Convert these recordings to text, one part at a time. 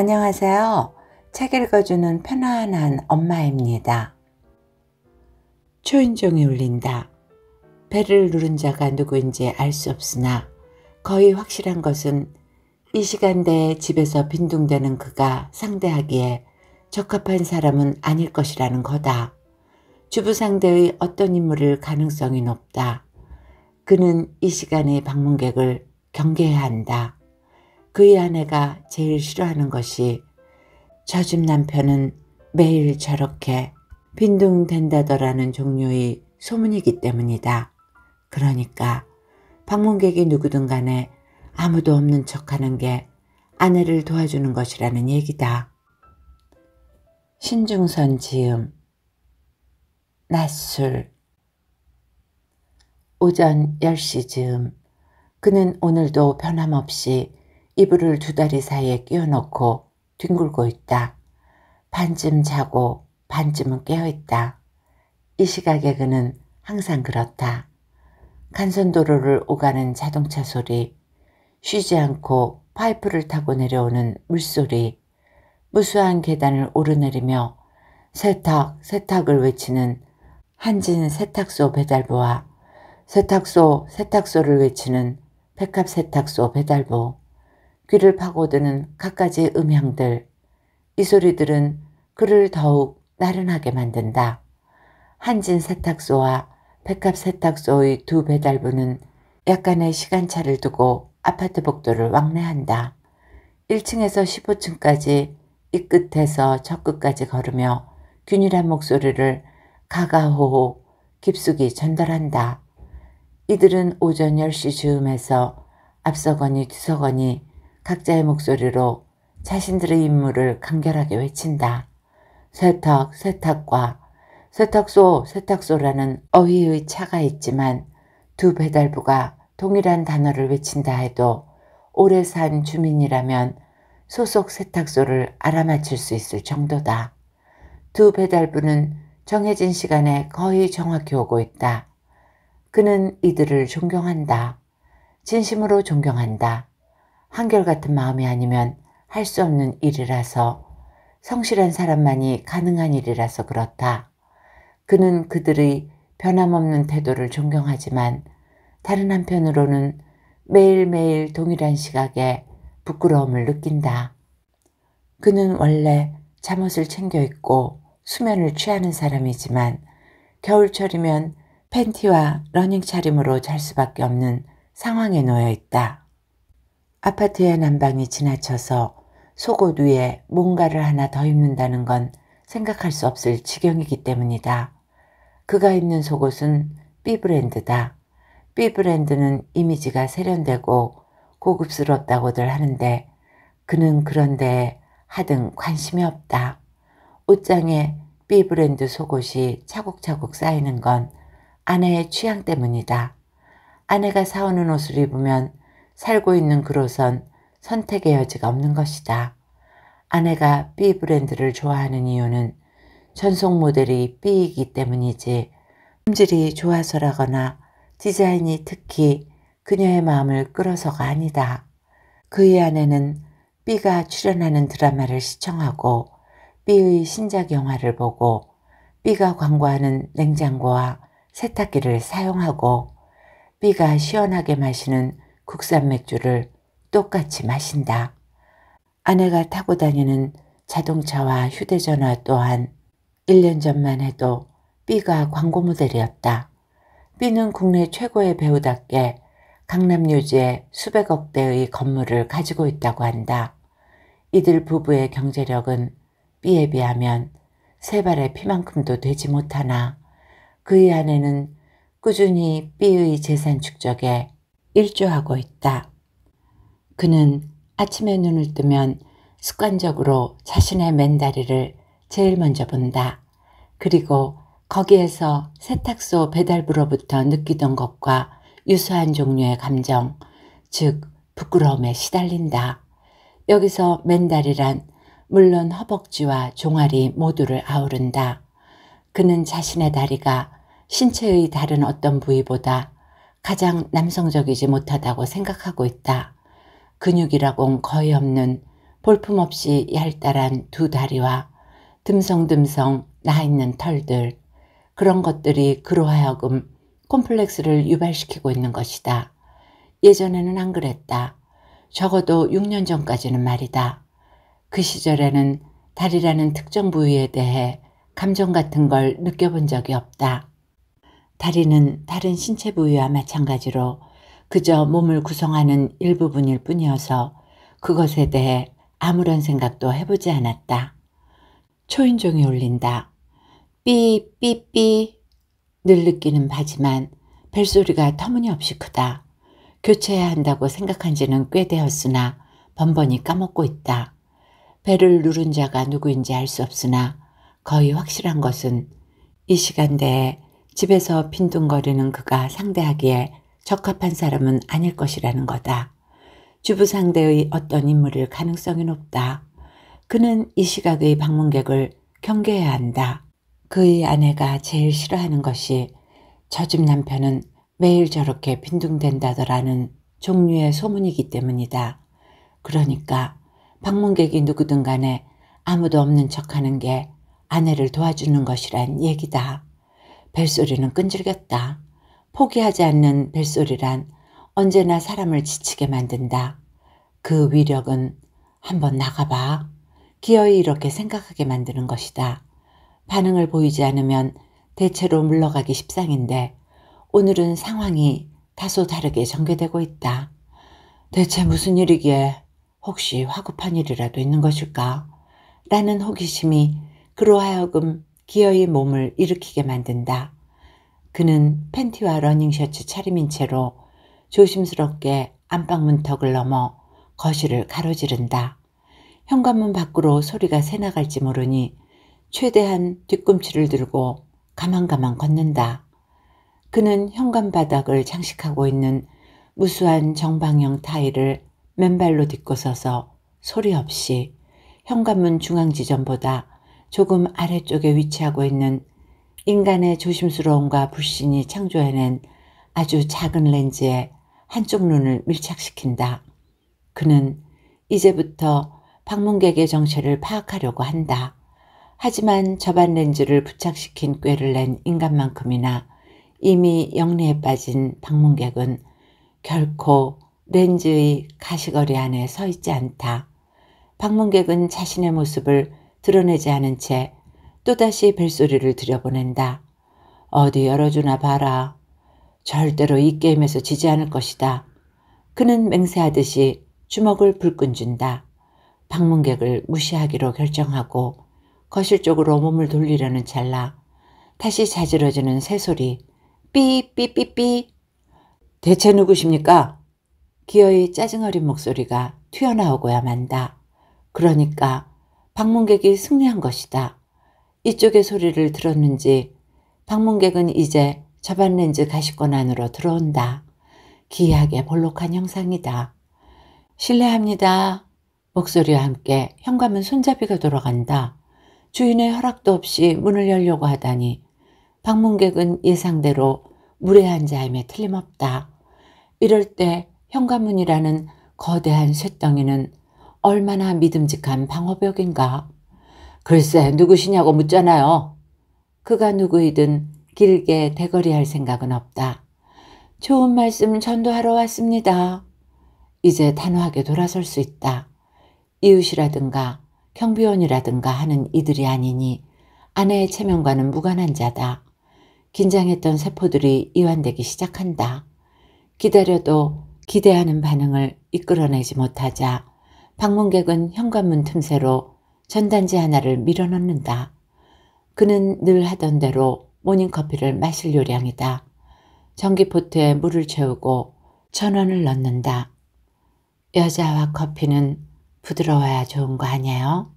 안녕하세요. 책 읽어주는 편안한 엄마입니다. 초인종이 울린다. 벨을 누른 자가 누구인지 알 수 없으나 거의 확실한 것은 이 시간대에 집에서 빈둥대는 그가 상대하기에 적합한 사람은 아닐 것이라는 거다. 주부 상대의 어떤 인물일 가능성이 높다. 그는 이 시간의 방문객을 경계해야 한다. 그의 아내가 제일 싫어하는 것이 저 집 남편은 매일 저렇게 빈둥댄다더라는 종류의 소문이기 때문이다. 그러니까 방문객이 누구든 간에 아무도 없는 척하는 게 아내를 도와주는 것이라는 얘기다. 신중선 지음. 낮술. 오전 10시 즈음. 그는 오늘도 변함없이 이불을 두 다리 사이에 끼워놓고 뒹굴고 있다. 반쯤 자고 반쯤은 깨어있다. 이 시각에 그는 항상 그렇다. 간선도로를 오가는 자동차 소리, 쉬지 않고 파이프를 타고 내려오는 물소리, 무수한 계단을 오르내리며 세탁을 외치는 한진 세탁소 배달부와 세탁소를 외치는 백합 세탁소 배달부, 귀를 파고드는 갖가지 음향들, 이 소리들은 그를 더욱 나른하게 만든다. 한진 세탁소와 백합 세탁소의 두 배달부는 약간의 시간차를 두고 아파트 복도를 왕래한다. 1층에서 15층까지 이 끝에서 저 끝까지 걸으며 균일한 목소리를 가가호호 깊숙이 전달한다. 이들은 오전 10시 즈음에서 앞서거니 뒤서거니 각자의 목소리로 자신들의 임무를 간결하게 외친다. 세탁과 세탁소라는 어휘의 차가 있지만 두 배달부가 동일한 단어를 외친다 해도 오래 산 주민이라면 소속 세탁소를 알아맞힐 수 있을 정도다. 두 배달부는 정해진 시간에 거의 정확히 오고 있다. 그는 이들을 존경한다. 진심으로 존경한다. 한결같은 마음이 아니면 할 수 없는 일이라서, 성실한 사람만이 가능한 일이라서 그렇다. 그는 그들의 변함없는 태도를 존경하지만 다른 한편으로는 매일매일 동일한 시각에 부끄러움을 느낀다. 그는 원래 잠옷을 챙겨 입고 수면을 취하는 사람이지만 겨울철이면 팬티와 러닝 차림으로 잘 수밖에 없는 상황에 놓여 있다. 아파트의 난방이 지나쳐서 속옷 위에 뭔가를 하나 더 입는다는 건 생각할 수 없을 지경이기 때문이다. 그가 입는 속옷은 B 브랜드다. B 브랜드는 이미지가 세련되고 고급스럽다고들 하는데 그는 그런 데에 하등 관심이 없다. 옷장에 B 브랜드 속옷이 차곡차곡 쌓이는 건 아내의 취향 때문이다. 아내가 사오는 옷을 입으면 살고 있는 그로선 선택의 여지가 없는 것이다. 아내가 B 브랜드를 좋아하는 이유는 전속 모델이 B이기 때문이지 품질이 좋아서라거나 디자인이 특히 그녀의 마음을 끌어서가 아니다. 그의 아내는 B가 출연하는 드라마를 시청하고 B의 신작 영화를 보고 B가 광고하는 냉장고와 세탁기를 사용하고 B가 시원하게 마시는 국산 맥주를 똑같이 마신다. 아내가 타고 다니는 자동차와 휴대전화 또한 1년 전만 해도 B가 광고 모델이었다. B는 국내 최고의 배우답게 강남 요지에 수백억 대의 건물을 가지고 있다고 한다. 이들 부부의 경제력은 B에 비하면 세 발의 피만큼도 되지 못하나 그의 아내는 꾸준히 B의 재산 축적에 일조하고 있다. 그는 아침에 눈을 뜨면 습관적으로 자신의 맨다리를 제일 먼저 본다. 그리고 거기에서 세탁소 배달부로부터 느끼던 것과 유사한 종류의 감정, 즉 부끄러움에 시달린다. 여기서 맨다리란 물론 허벅지와 종아리 모두를 아우른다. 그는 자신의 다리가 신체의 다른 어떤 부위보다 가장 남성적이지 못하다고 생각하고 있다. 근육이라곤 거의 없는 볼품없이 얄딸한 두 다리와 듬성듬성 나있는 털들, 그런 것들이 그로 하여금 콤플렉스를 유발시키고 있는 것이다. 예전에는 안 그랬다. 적어도 6년 전까지는 말이다. 그 시절에는 다리라는 특정 부위에 대해 감정 같은 걸 느껴본 적이 없다. 다리는 다른 신체 부위와 마찬가지로 그저 몸을 구성하는 일부분일 뿐이어서 그것에 대해 아무런 생각도 해보지 않았다. 초인종이 울린다. 삐삐삐. 늘 느끼는 바지만 벨소리가 터무니없이 크다. 교체해야 한다고 생각한 지는 꽤 되었으나 번번이 까먹고 있다. 벨을 누른 자가 누구인지 알 수 없으나 거의 확실한 것은 이 시간대에 집에서 빈둥거리는 그가 상대하기에 적합한 사람은 아닐 것이라는 거다. 주부 상대의 어떤 인물일 가능성이 높다. 그는 이 시각의 방문객을 경계해야 한다. 그의 아내가 제일 싫어하는 것이 저 집 남편은 매일 저렇게 빈둥댄다더라는 종류의 소문이기 때문이다. 그러니까 방문객이 누구든 간에 아무도 없는 척하는 게 아내를 도와주는 것이란 얘기다. 벨소리는 끈질겼다. 포기하지 않는 벨소리란 언제나 사람을 지치게 만든다. 그 위력은 한번 나가봐. 기어이 이렇게 생각하게 만드는 것이다. 반응을 보이지 않으면 대체로 물러가기 십상인데 오늘은 상황이 다소 다르게 전개되고 있다. 대체 무슨 일이기에 혹시 화급한 일이라도 있는 것일까? 라는 호기심이 그로 하여금 기어이 몸을 일으키게 만든다. 그는 팬티와 러닝셔츠 차림인 채로 조심스럽게 안방 문턱을 넘어 거실을 가로지른다. 현관문 밖으로 소리가 새나갈지 모르니 최대한 뒤꿈치를 들고 가만가만 걷는다. 그는 현관 바닥을 장식하고 있는 무수한 정방형 타일을 맨발로 딛고 서서 소리 없이 현관문 중앙 지점보다 조금 아래쪽에 위치하고 있는 인간의 조심스러움과 불신이 창조해낸 아주 작은 렌즈에 한쪽 눈을 밀착시킨다. 그는 이제부터 방문객의 정체를 파악하려고 한다. 하지만 저반 렌즈를 부착시킨 꾀를 낸 인간만큼이나 이미 영리에 빠진 방문객은 결코 렌즈의 가시거리 안에 서 있지 않다. 방문객은 자신의 모습을 드러내지 않은 채 또다시 벨소리를 들여보낸다. 어디 열어주나 봐라. 절대로 이 게임에서 지지 않을 것이다. 그는 맹세하듯이 주먹을 불끈 준다. 방문객을 무시하기로 결정하고 거실 쪽으로 몸을 돌리려는 찰나 다시 자지러지는 새소리 삐삐삐삐. 대체 누구십니까? 기어이 짜증 어린 목소리가 튀어나오고야 만다. 그러니까 방문객이 승리한 것이다. 이쪽의 소리를 들었는지 방문객은 이제 저반 렌즈 가시권 안으로 들어온다. 기이하게 볼록한 형상이다. 실례합니다. 목소리와 함께 현관문 손잡이가 돌아간다. 주인의 허락도 없이 문을 열려고 하다니 방문객은 예상대로 무례한 자임에 틀림없다. 이럴 때 현관문이라는 거대한 쇳덩이는 얼마나 믿음직한 방어벽인가. 글쎄 누구시냐고 묻잖아요. 그가 누구이든 길게 대거리할 생각은 없다. 좋은 말씀 전도하러 왔습니다. 이제 단호하게 돌아설 수 있다. 이웃이라든가 경비원이라든가 하는 이들이 아니니 아내의 체면과는 무관한 자다. 긴장했던 세포들이 이완되기 시작한다. 기다려도 기대하는 반응을 이끌어내지 못하자 방문객은 현관문 틈새로 전단지 하나를 밀어넣는다. 그는 늘 하던 대로 모닝커피를 마실 요량이다. 전기포트에 물을 채우고 전원을 넣는다. 여자와 커피는 부드러워야 좋은 거 아니에요?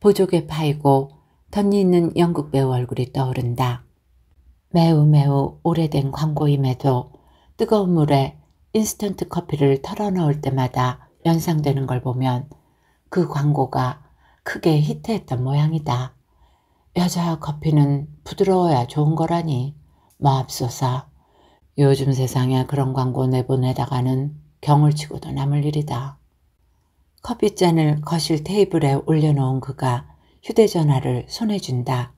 보조개 파이고 덧니 있는 연극 배우 얼굴이 떠오른다. 매우 오래된 광고임에도 뜨거운 물에 인스턴트 커피를 털어 넣을 때마다 연상되는 걸 보면 그 광고가 크게 히트했던 모양이다. 여자 커피는 부드러워야 좋은 거라니. 맙소사. 요즘 세상에 그런 광고 내보내다가는 경을 치고도 남을 일이다. 커피잔을 거실 테이블에 올려놓은 그가 휴대전화를 손에 쥔다.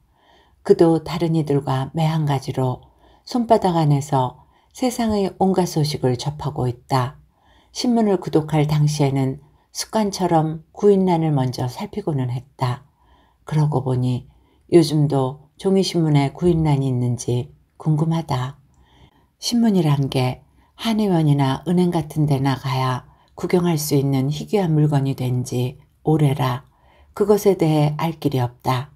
그도 다른 이들과 매한가지로 손바닥 안에서 세상의 온갖 소식을 접하고 있다. 신문을 구독할 당시에는 습관처럼 구인란을 먼저 살피고는 했다. 그러고 보니 요즘도 종이신문에 구인란이 있는지 궁금하다. 신문이란 게 한의원이나 은행 같은 데 나가야 구경할 수 있는 희귀한 물건이 된 지 오래라 그것에 대해 알 길이 없다.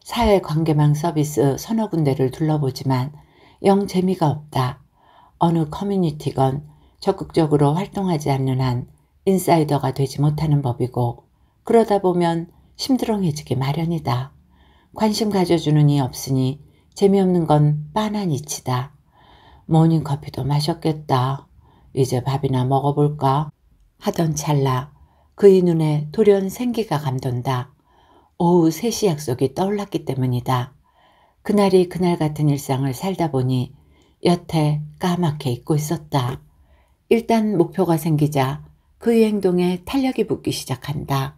사회관계망 서비스 서너 군데를 둘러보지만 영 재미가 없다. 어느 커뮤니티건 적극적으로 활동하지 않는 한 인사이더가 되지 못하는 법이고 그러다 보면 심드렁해지기 마련이다. 관심 가져주는 이 없으니 재미없는 건 빤한 이치다. 모닝커피도 마셨겠다. 이제 밥이나 먹어볼까? 하던 찰나 그의 눈에 돌연 생기가 감돈다. 오후 3시 약속이 떠올랐기 때문이다. 그날이 그날 같은 일상을 살다 보니 여태 까맣게 잊고 있었다. 일단 목표가 생기자 그의 행동에 탄력이 붙기 시작한다.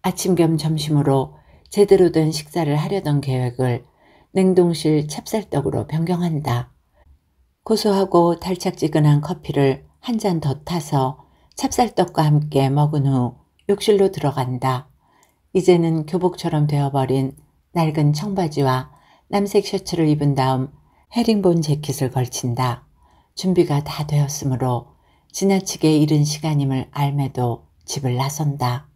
아침 겸 점심으로 제대로 된 식사를 하려던 계획을 냉동실 찹쌀떡으로 변경한다. 고소하고 달짝지근한 커피를 한 잔 더 타서 찹쌀떡과 함께 먹은 후 욕실로 들어간다. 이제는 교복처럼 되어버린 낡은 청바지와 남색 셔츠를 입은 다음 헤링본 재킷을 걸친다. 준비가 다 되었으므로 지나치게 이른 시간임을 알매도 집을 나선다.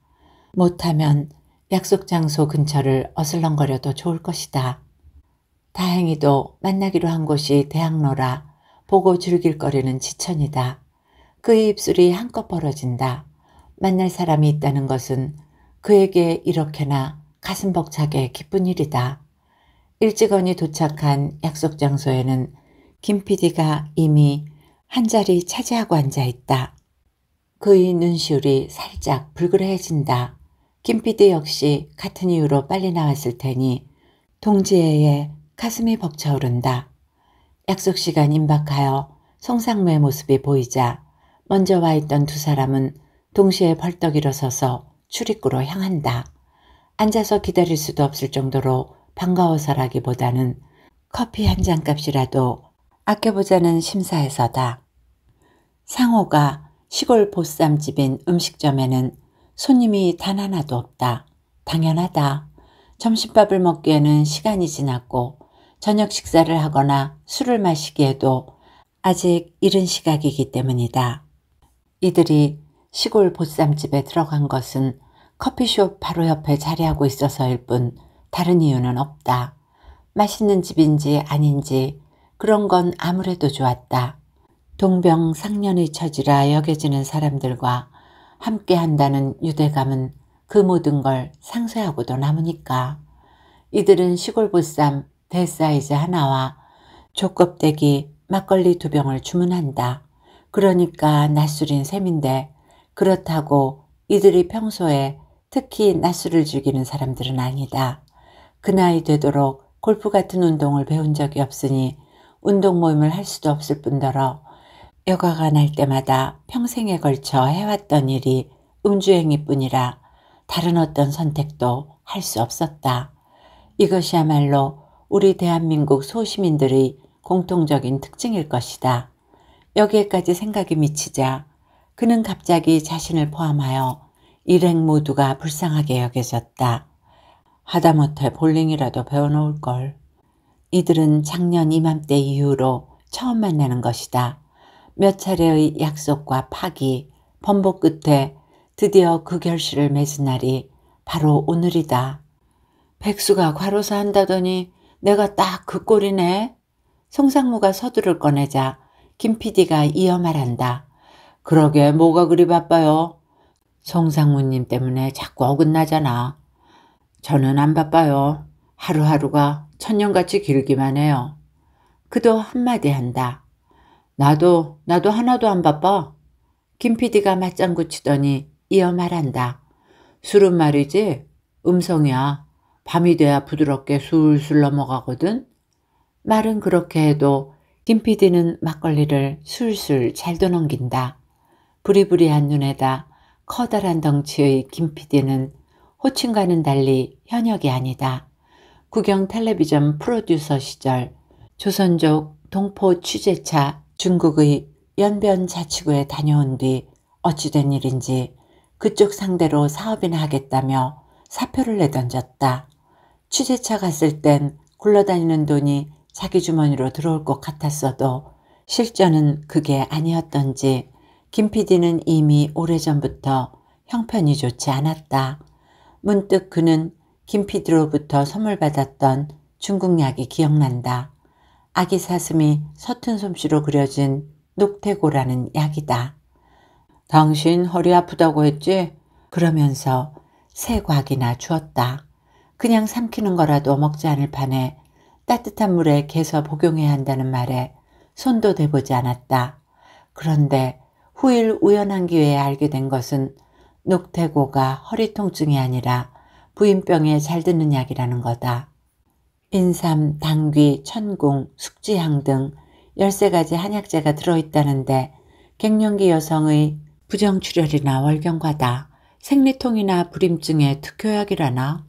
못하면 약속 장소 근처를 어슬렁거려도 좋을 것이다. 다행히도 만나기로 한 곳이 대학로라 보고 즐길거리는 지천이다. 그의 입술이 한껏 벌어진다. 만날 사람이 있다는 것은 그에게 이렇게나 가슴 벅차게 기쁜 일이다. 일찌감치 도착한 약속 장소에는 김 PD가 이미 한 자리 차지하고 앉아있다. 그의 눈시울이 살짝 불그레해진다. 김 PD 역시 같은 이유로 빨리 나왔을 테니 동지애에 가슴이 벅차오른다. 약속 시간 임박하여 송상무의 모습이 보이자 먼저 와 있던 두 사람은 동시에 벌떡 일어서서 출입구로 향한다. 앉아서 기다릴 수도 없을 정도로 반가워서라기보다는 커피 한 잔 값이라도 아껴보자는 심사에서다. 상호가 시골 보쌈집인 음식점에는 손님이 단 하나도 없다. 당연하다. 점심밥을 먹기에는 시간이 지났고 저녁 식사를 하거나 술을 마시기에도 아직 이른 시각이기 때문이다. 이들이 시골 보쌈집에 들어간 것은 커피숍 바로 옆에 자리하고 있어서일 뿐 다른 이유는 없다. 맛있는 집인지 아닌지 그런 건 아무래도 좋았다. 동병상련의 처지라 여겨지는 사람들과 함께 한다는 유대감은 그 모든 걸 상쇄하고도 남으니까. 이들은 시골 보쌈 대사이즈 하나와 족껍데기 막걸리 2병을 주문한다. 그러니까 낮술인 셈인데 그렇다고 이들이 평소에 특히 낮술을 즐기는 사람들은 아니다. 그 나이 되도록 골프 같은 운동을 배운 적이 없으니 운동 모임을 할 수도 없을 뿐더러 여가가 날 때마다 평생에 걸쳐 해왔던 일이 음주행위 뿐이라 다른 어떤 선택도 할 수 없었다. 이것이야말로 우리 대한민국 소시민들의 공통적인 특징일 것이다. 여기에까지 생각이 미치자 그는 갑자기 자신을 포함하여 일행 모두가 불쌍하게 여겨졌다. 하다못해 볼링이라도 배워놓을 걸. 이들은 작년 이맘때 이후로 처음 만나는 것이다. 몇 차례의 약속과 파기, 번복 끝에 드디어 그 결실을 맺은 날이 바로 오늘이다. 백수가 과로사 한다더니 내가 딱 그 꼴이네. 송상무가 서두를 꺼내자 김 PD가 이어 말한다. 그러게 뭐가 그리 바빠요. 송상무님 때문에 자꾸 어긋나잖아. 저는 안 바빠요. 하루하루가 천년같이 길기만 해요. 그도 한마디 한다. 나도 하나도 안 바빠. 김 PD가 맞장구 치더니 이어 말한다. 술은 말이지 음성이야. 밤이 돼야 부드럽게 술술 넘어가거든. 말은 그렇게 해도 김 PD는 막걸리를 술술 잘도 넘긴다. 부리부리한 눈에다 커다란 덩치의 김 PD는 호칭과는 달리 현역이 아니다. 국영 텔레비전 프로듀서 시절 조선족 동포 취재차 중국의 연변 자치구에 다녀온 뒤 어찌된 일인지 그쪽 상대로 사업이나 하겠다며 사표를 내던졌다. 취재차 갔을 땐 굴러다니는 돈이 자기 주머니로 들어올 것 같았어도 실전은 그게 아니었던지 김 PD는 이미 오래전부터 형편이 좋지 않았다. 문득 그는 김 PD로부터 선물 받았던 중국 약이 기억난다. 아기 사슴이 서툰 솜씨로 그려진 녹태고라는 약이다. 당신 허리 아프다고 했지? 그러면서 새 곽이나 주었다. 그냥 삼키는 거라도 먹지 않을 판에 따뜻한 물에 개서 복용해야 한다는 말에 손도 대보지 않았다. 그런데 후일 우연한 기회에 알게 된 것은 녹태고가 허리 통증이 아니라 부인병에 잘 드는 약이라는 거다. 인삼, 당귀, 천궁, 숙지향 등 13가지 한약재가 들어있다는데 갱년기 여성의 부정출혈이나 월경과다, 생리통이나 불임증에 특효약이라나?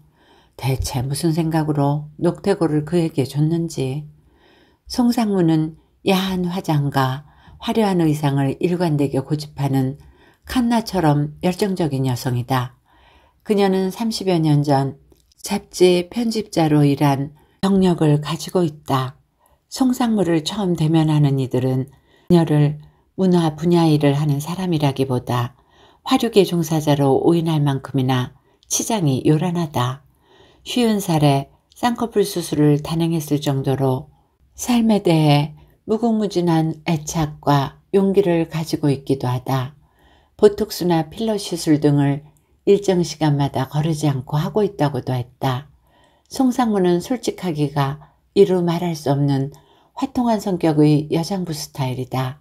대체 무슨 생각으로 녹태고를 그에게 줬는지. 송상무는 야한 화장과 화려한 의상을 일관되게 고집하는 칸나처럼 열정적인 여성이다. 그녀는 30여 년 전 잡지 편집자로 일한 경력을 가지고 있다. 송상무를 처음 대면하는 이들은 그녀를 문화 분야 일을 하는 사람이라기보다 화류계 종사자로 오인할 만큼이나 치장이 요란하다. 50살에 쌍꺼풀 수술을 단행했을 정도로 삶에 대해 무궁무진한 애착과 용기를 가지고 있기도 하다. 보톡스나 필러 시술 등을 일정 시간마다 거르지 않고 하고 있다고도 했다. 송상무는 솔직하기가 이루 말할 수 없는 화통한 성격의 여장부 스타일이다.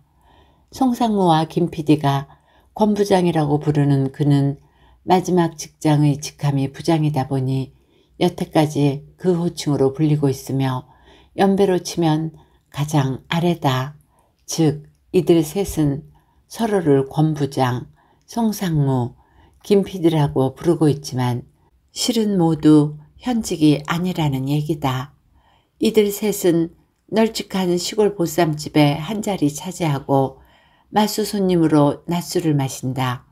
송상무와 김 PD가 권 부장이라고 부르는 그는 마지막 직장의 직함이 부장이다 보니 여태까지 그 호칭으로 불리고 있으며 연배로 치면 가장 아래다. 즉 이들 셋은 서로를 권 부장, 송상무, 김 PD라고 부르고 있지만 실은 모두 현직이 아니라는 얘기다. 이들 셋은 널찍한 시골 보쌈집에 한 자리 차지하고 마수 손님으로 낮술을 마신다.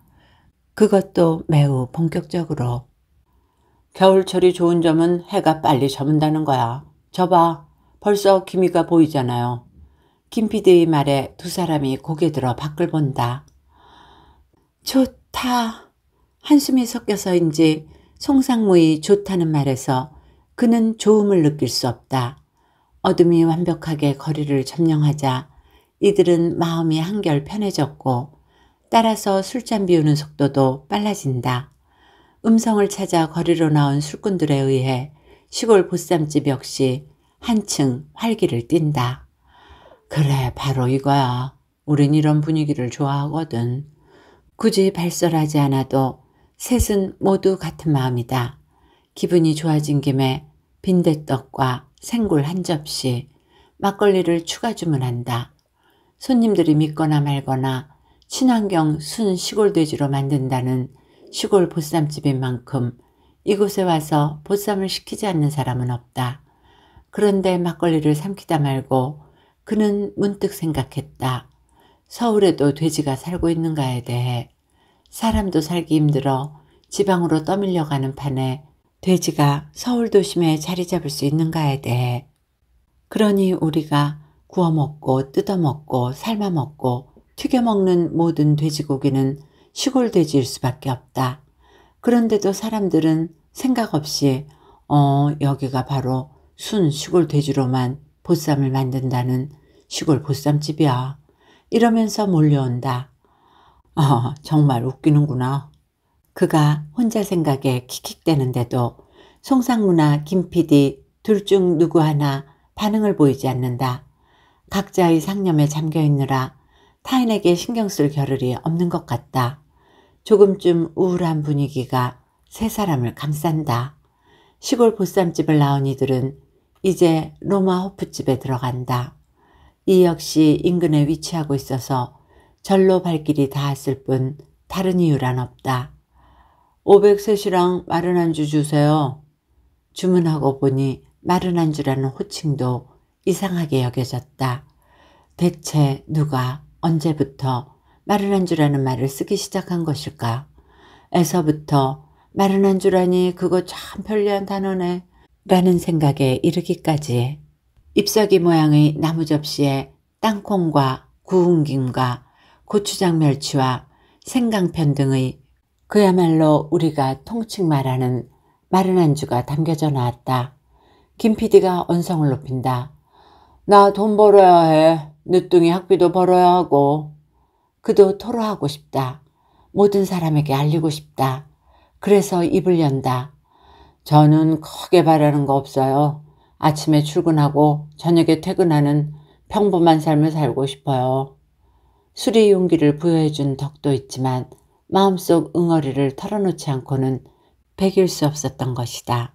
그것도 매우 본격적으로. 겨울철이 좋은 점은 해가 빨리 저문다는 거야. 저봐, 벌써 기미가 보이잖아요. 김 PD의 말에 두 사람이 고개 들어 밖을 본다. 좋다. 한숨이 섞여서인지 송상무의 좋다는 말에서 그는 좋음을 느낄 수 없다. 어둠이 완벽하게 거리를 점령하자 이들은 마음이 한결 편해졌고 따라서 술잔 비우는 속도도 빨라진다. 음성을 찾아 거리로 나온 술꾼들에 의해 시골 보쌈집 역시 한층 활기를 띈다. 그래, 바로 이거야. 우린 이런 분위기를 좋아하거든. 굳이 발설하지 않아도 셋은 모두 같은 마음이다. 기분이 좋아진 김에 빈대떡과 생굴 한 접시, 막걸리를 추가 주문한다. 손님들이 믿거나 말거나 친환경 순 시골 돼지로 만든다는 시골 보쌈집인 만큼 이곳에 와서 보쌈을 시키지 않는 사람은 없다. 그런데 막걸리를 삼키다 말고 그는 문득 생각했다. 서울에도 돼지가 살고 있는가에 대해. 사람도 살기 힘들어 지방으로 떠밀려가는 판에 돼지가 서울 도심에 자리 잡을 수 있는가에 대해. 그러니 우리가 구워 먹고 뜯어 먹고 삶아 먹고 튀겨 먹는 모든 돼지고기는 시골 돼지일 수밖에 없다. 그런데도 사람들은 생각 없이 여기가 바로 순 시골 돼지로만 보쌈을 만든다는 시골 보쌈집이야. 이러면서 몰려온다. 정말 웃기는구나. 그가 혼자 생각에 킥킥대는데도 송상무나 김 PD 둘 중 누구 하나 반응을 보이지 않는다. 각자의 상념에 잠겨있느라 타인에게 신경 쓸 겨를이 없는 것 같다. 조금쯤 우울한 분위기가 세 사람을 감싼다. 시골 보쌈집을 나온 이들은 이제 로마 호프집에 들어간다. 이 역시 인근에 위치하고 있어서 절로 발길이 닿았을 뿐 다른 이유란 없다. 500셋이랑 마른 안주 주세요. 주문하고 보니 마른 안주라는 호칭도 이상하게 여겨졌다. 대체 누가 언제부터 마른 안주라는 말을 쓰기 시작한 것일까? 에서부터 마른 안주라니 그거 참 편리한 단어네 라는 생각에 이르기까지 잎사귀 모양의 나무 접시에 땅콩과 구운 김과 고추장 멸치와 생강편 등의 그야말로 우리가 통칭 말하는 마른 안주가 담겨져 나왔다. 김 PD가 언성을 높인다. 나 돈 벌어야 해. 늦둥이 학비도 벌어야 하고. 그도 토로하고 싶다. 모든 사람에게 알리고 싶다. 그래서 입을 연다. 저는 크게 바라는 거 없어요. 아침에 출근하고 저녁에 퇴근하는 평범한 삶을 살고 싶어요. 술이 용기를 부여해준 덕도 있지만 마음속 응어리를 털어놓지 않고는 배길 수 없었던 것이다.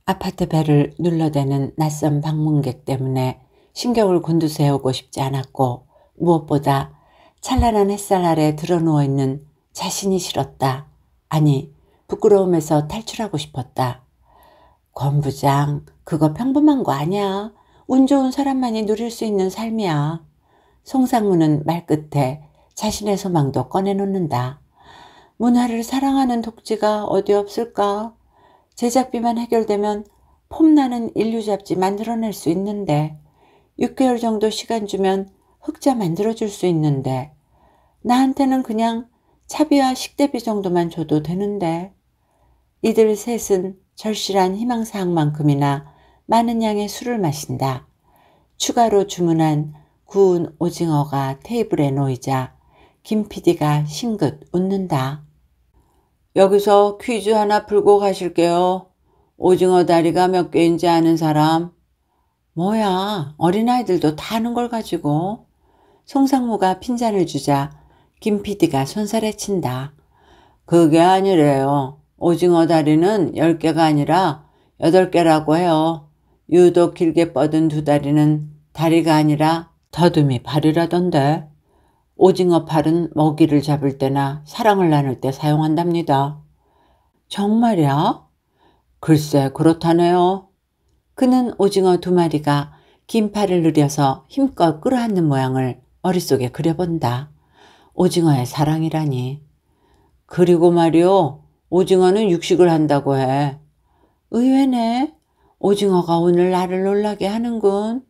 아파트 벨을 눌러대는 낯선 방문객 때문에 신경을 곤두세우고 싶지 않았고 무엇보다 찬란한 햇살 아래 드러누워있는 자신이 싫었다. 아니, 부끄러움에서 탈출하고 싶었다. 권 부장, 그거 평범한 거 아니야. 운 좋은 사람만이 누릴 수 있는 삶이야. 송상무는 말끝에 자신의 소망도 꺼내놓는다. 문화를 사랑하는 독지가 어디 없을까? 제작비만 해결되면 폼나는 인류 잡지 만들어낼 수 있는데 6개월 정도 시간 주면 흑자 만들어줄 수 있는데 나한테는 그냥 차비와 식대비 정도만 줘도 되는데 이들 셋은 절실한 희망사항만큼이나 많은 양의 술을 마신다. 추가로 주문한 구운 오징어가 테이블에 놓이자 김 PD가 싱긋 웃는다. 여기서 퀴즈 하나 풀고 가실게요. 오징어 다리가 몇 개인지 아는 사람? 뭐야, 어린아이들도 다 아는 걸 가지고. 송상무가 핀잔을 주자 김 PD가 손살에 친다. 그게 아니래요. 오징어 다리는 10개가 아니라 8개라고 해요. 유독 길게 뻗은 두 다리는 다리가 아니라 더듬이 팔이라던데. 오징어 팔은 먹이를 잡을 때나 사랑을 나눌 때 사용한답니다. 정말이야? 글쎄 그렇다네요. 그는 오징어 2마리가 긴 팔을 느려서 힘껏 끌어안는 모양을 머릿속에 그려본다. 오징어의 사랑이라니. 그리고 말이오, 오징어는 육식을 한다고 해. 의외네. 오징어가 오늘 나를 놀라게 하는군.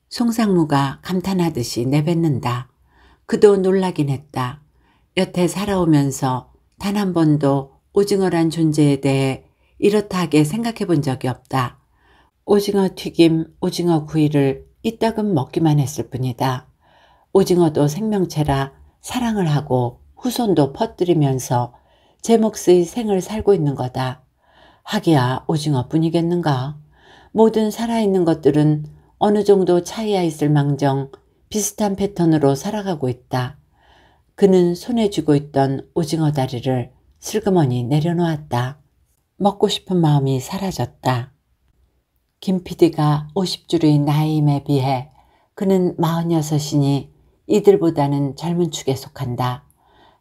송상무가 감탄하듯이 내뱉는다. 그도 놀라긴 했다. 여태 살아오면서 단 한 번도 오징어란 존재에 대해 이렇다 하게 생각해 본 적이 없다. 오징어 튀김, 오징어 구이를 이따금 먹기만 했을 뿐이다. 오징어도 생명체라 사랑을 하고 후손도 퍼뜨리면서 제 몫의 생을 살고 있는 거다. 하기야 오징어뿐이겠는가. 모든 살아있는 것들은 어느 정도 차이가 있을 망정 비슷한 패턴으로 살아가고 있다. 그는 손에 쥐고 있던 오징어 다리를 슬그머니 내려놓았다. 먹고 싶은 마음이 사라졌다. 김 PD가 50줄의 나이임에 비해 그는 46이니 이들보다는 젊은 축에 속한다.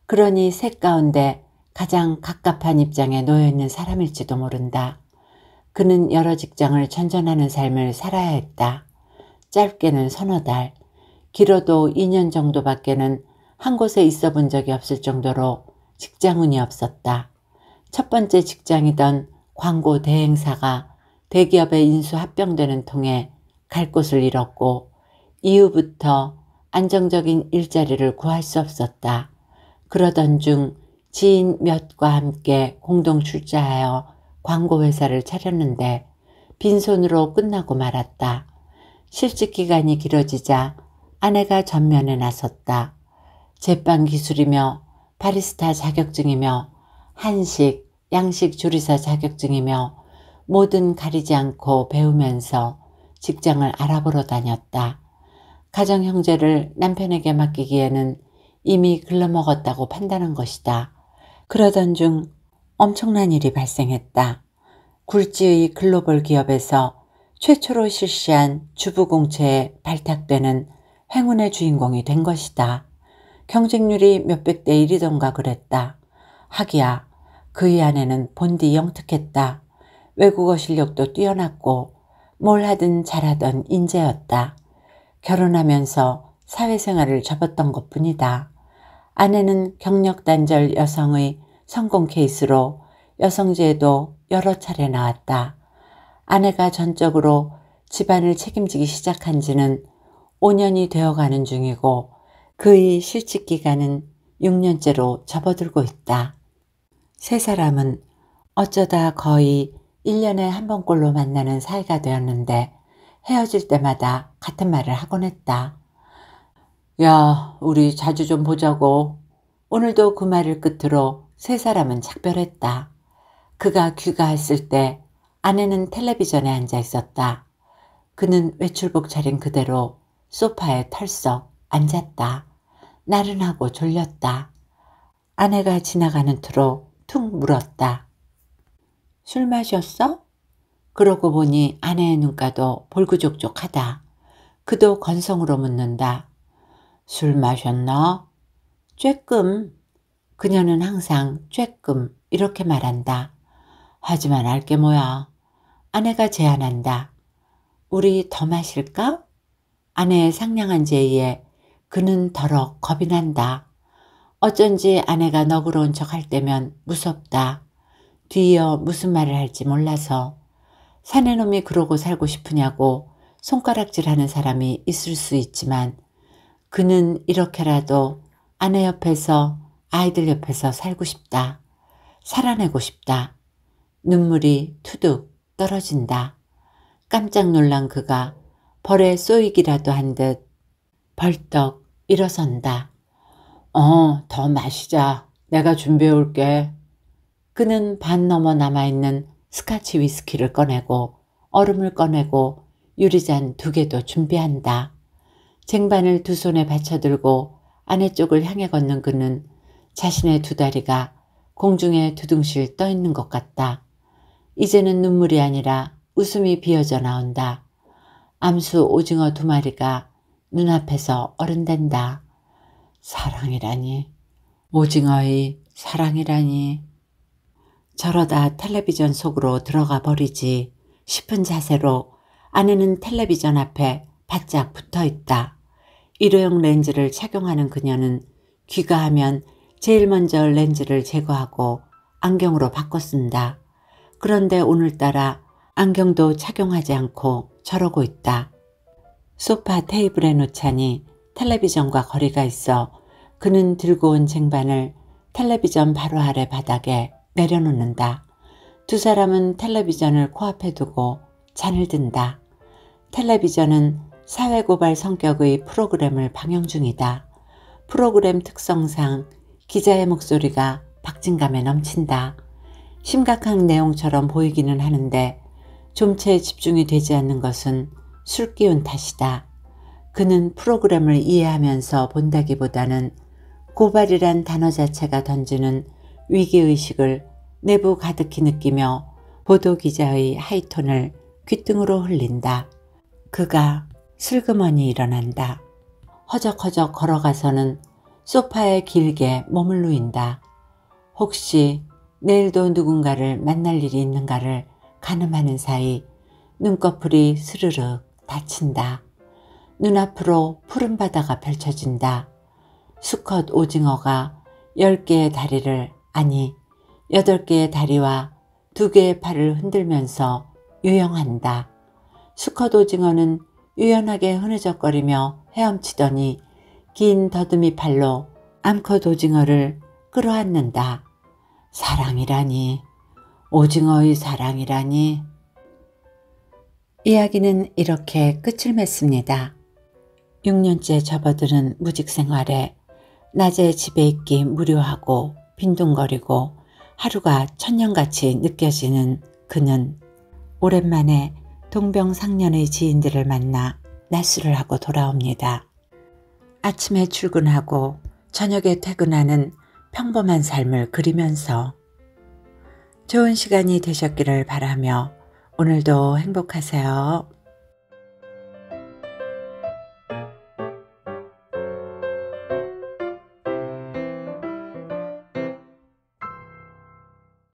그러니 셋 가운데 가장 갑갑한 입장에 놓여있는 사람일지도 모른다. 그는 여러 직장을 전전하는 삶을 살아야 했다. 짧게는 3-4달, 길어도 2년 정도밖에는 한 곳에 있어 본 적이 없을 정도로 직장운이 없었다. 첫 번째 직장이던 광고 대행사가 대기업의 인수 합병되는 통에 갈 곳을 잃었고 이후부터 안정적인 일자리를 구할 수 없었다. 그러던 중 지인 몇과 함께 공동 출자하여 광고회사를 차렸는데 빈손으로 끝나고 말았다. 실직 기간이 길어지자 아내가 전면에 나섰다. 제빵 기술이며 바리스타 자격증이며 한식, 양식 조리사 자격증이며 뭐든 가리지 않고 배우면서 직장을 알아보러 다녔다. 가정 형제를 남편에게 맡기기에는 이미 글러먹었다고 판단한 것이다. 그러던 중 엄청난 일이 발생했다. 굴지의 글로벌 기업에서 최초로 실시한 주부공채에 발탁되는 행운의 주인공이 된 것이다. 경쟁률이 몇백 대 1이던가 그랬다. 하기야 그의 아내는 본디 영특했다. 외국어 실력도 뛰어났고 뭘 하든 잘하던 인재였다. 결혼하면서 사회생활을 접었던 것뿐이다. 아내는 경력단절 여성의 성공 케이스로 여성제에도 여러 차례 나왔다. 아내가 전적으로 집안을 책임지기 시작한 지는 5년이 되어가는 중이고 그의 실직 기간은 6년째로 접어들고 있다. 세 사람은 어쩌다 거의 1년에 한 번꼴로 만나는 사이가 되었는데 헤어질 때마다 같은 말을 하곤 했다. 야, 우리 자주 좀 보자고. 오늘도 그 말을 끝으로 세 사람은 작별했다. 그가 귀가했을 때 아내는 텔레비전에 앉아 있었다. 그는 외출복 차린 그대로 소파에 털썩 앉았다. 나른하고 졸렸다. 아내가 지나가는 투로 툭 물었다. 술 마셨어? 그러고 보니 아내의 눈가도 볼구족족하다. 그도 건성으로 묻는다. 술 마셨나? 쬐끔. 그녀는 항상 쬐끔 이렇게 말한다. 하지만 알게 뭐야. 아내가 제안한다. 우리 더 마실까? 아내의 상냥한 제의에 그는 더러 겁이 난다. 어쩐지 아내가 너그러운 척 할 때면 무섭다. 뒤이어 무슨 말을 할지 몰라서. 사내놈이 그러고 살고 싶으냐고 손가락질하는 사람이 있을 수 있지만 그는 이렇게라도 아내 옆에서 아이들 옆에서 살고 싶다. 살아내고 싶다. 눈물이 투둑 떨어진다. 깜짝 놀란 그가 벌에 쏘이기라도 한 듯 벌떡 일어선다. 더 마시자. 내가 준비해 올게. 그는 반 넘어 남아있는 스카치 위스키를 꺼내고 얼음을 꺼내고 유리잔 2개도 준비한다. 쟁반을 두 손에 받쳐들고 아내 쪽을 향해 걷는 그는 자신의 2다리가 공중에 두둥실 떠 있는 것 같다. 이제는 눈물이 아니라 웃음이 비어져 나온다. 암수 오징어 2마리가 눈앞에서 어른댄다. 사랑이라니. 오징어의 사랑이라니. 저러다 텔레비전 속으로 들어가 버리지 싶은 자세로 아내는 텔레비전 앞에 바짝 붙어 있다. 일회용 렌즈를 착용하는 그녀는 귀가하면 제일 먼저 렌즈를 제거하고 안경으로 바꿔 쓴다. 그런데 오늘따라 안경도 착용하지 않고 저러고 있다. 소파 테이블에 놓자니 텔레비전과 거리가 있어 그는 들고 온 쟁반을 텔레비전 바로 아래 바닥에 내려놓는다. 두 사람은 텔레비전을 코앞에 두고 잔을 든다. 텔레비전은 사회고발 성격의 프로그램을 방영 중이다. 프로그램 특성상 기자의 목소리가 박진감에 넘친다. 심각한 내용처럼 보이기는 하는데 좀채 집중이 되지 않는 것은 술 기운 탓이다. 그는 프로그램을 이해하면서 본다기보다는 고발이란 단어 자체가 던지는 위기의식을 내부 가득히 느끼며 보도기자의 하이톤을 귓등으로 흘린다. 그가 슬그머니 일어난다. 허적허적 걸어가서는 소파에 길게 몸을 누인다. 혹시 내일도 누군가를 만날 일이 있는가를 가늠하는 사이 눈꺼풀이 스르륵 닫힌다. 눈앞으로 푸른 바다가 펼쳐진다. 수컷 오징어가 10개의 다리를 아니 8개의 다리와 2개의 팔을 흔들면서 유영한다. 수컷 오징어는 유연하게 흐느적거리며 헤엄치더니 긴 더듬이 팔로 암컷 오징어를 끌어안는다. 사랑이라니, 오징어의 사랑이라니. 이야기는 이렇게 끝을 맺습니다. 6년째 접어드는 무직 생활에 낮에 집에 있기 무료하고 빈둥거리고 하루가 천년같이 느껴지는 그는 오랜만에 동병상련의 지인들을 만나 낮술을 하고 돌아옵니다. 아침에 출근하고 저녁에 퇴근하는 평범한 삶을 그리면서 좋은 시간이 되셨기를 바라며 오늘도 행복하세요.